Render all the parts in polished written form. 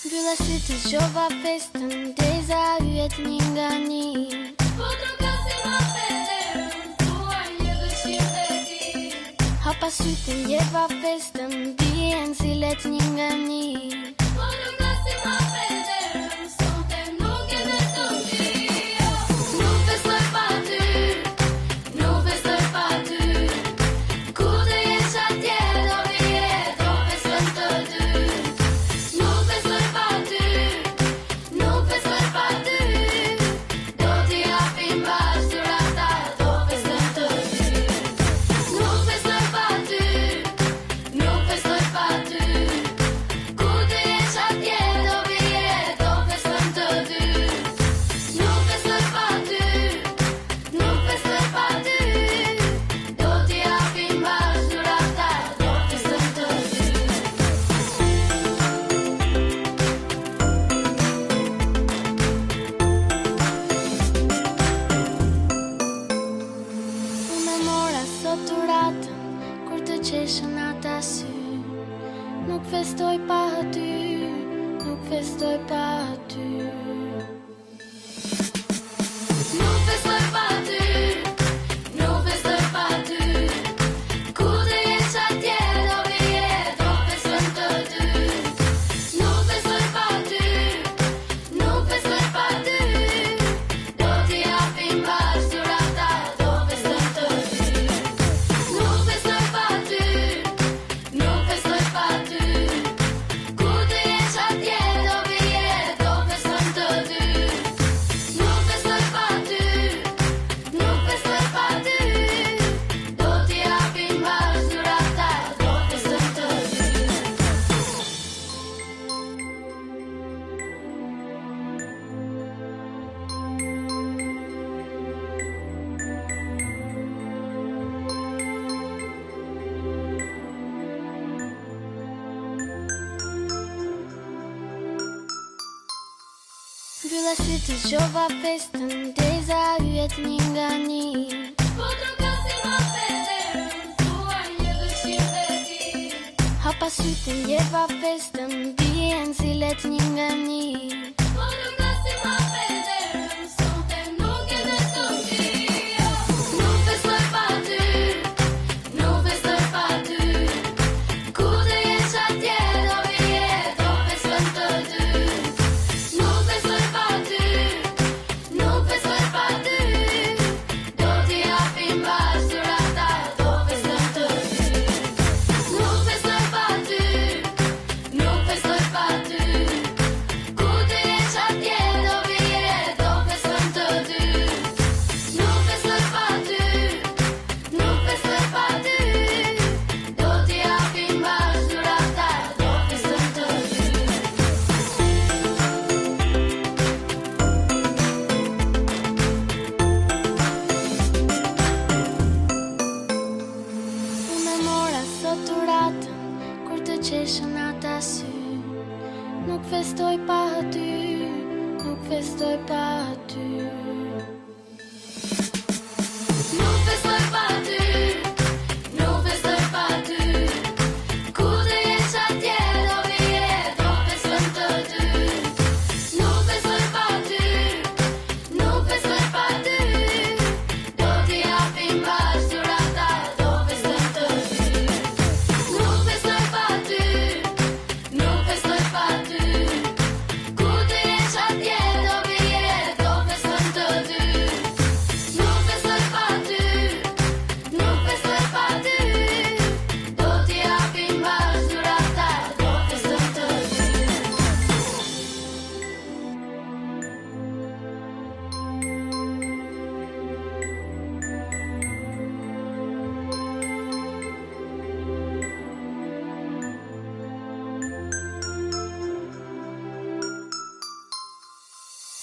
Mbylla sy të zgjova festën, deza hyet një nga një. Po trokasim aferën, tua një dëshirë të ti. Hapa sytë ndjeva festën, bien si let një nga një. Po trokasim aferën, sonte nuk e beton ti. Nuk festoj pa ty, nuk festoj pa ty. Ku të jesh atje do vije, do festojmë të dy. Nuk festoj pa ty, nuk festoj pa ty. Do t'i japim bashkë dhurata, do festojmë të dy. Nuk festoj pa ty, nuk festoj pa ty. Ku të jesh atje do vije, do festojmë të dy. Nuk festoj pa ty, nuk festoj pa ty. Do t'i japim bashkë dhurata, do festojmë të dy. Unë e mora sot dhuratën, kur të qeshën ata sy. Nuk festoj pa ty, nuk festoj pa ty. Nuk festoj pa ty, nuk festoj pa ty. Ku të jesh atje do vije, do festojmë të dy. Nuk festoj pa ty, nuk festoj pa ty. Do t'i japim bashkë dhurata, do festojmë të dy. Nuk festoj pa ty, nuk festoj pa ty. Ku të jesh atje do vije, do festojmë të dy. Nuk festoj pa ty, nuk festoj pa ty. Do t'i japim bashkë dhurata, do festojmë të dy. Mbylla sy të zgjova festën, deza hyet një nga një. Po trokasim aferën, tua një dëshirë të ti. Hapa sytë ndjeva festën, bien si let një nga një. Po trokasim aferën, sonte nuk e beton ti. Nuk festoj pa ty, nuk festoj pa ty. Ku të jesh atje do vije, do festojmë të dy. Nuk festoj pa ty, nuk festoj pa ty. Do t'i japim bashkë dhurata, do festojmë të dy. Nuk festoj pa ty, nuk festoj pa ty. Ku të jesh atje do vije, do festojmë të dy. Nuk festoj pa ty, nuk festoj pa ty. Do t'i japim bashkë dhurata, do festojmë të dy. Unë e mora sot dhuratën, kur të qeshën ata sy. Nuk festoj pa ty, nuk festoj pa ty. Nuk festoj pa ty, nuk festoj pa ty. Ku të jesh atje do vije, do festojmë të dy. Nuk festoj pa ty, nuk festoj pa ty. Do t'i japim bashkë dhurata, do festojmë të dy. Nuk festoj pa ty, nuk festoj pa ty. Ku të jesh atje do vije, do festojmë të dy. Nuk festoj pa ty, nuk festoj pa ty. Do t'i japim bashkë dhurata, do festojmë të dy.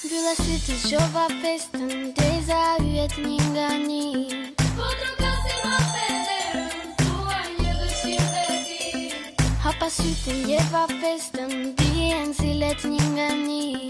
Mbylla sy të zgjova festën, deza hyet një nga një. Po trokasim aferën, tua një dëshirë të ti. Hapa sytë ndjeva festën, bien si let një nga një.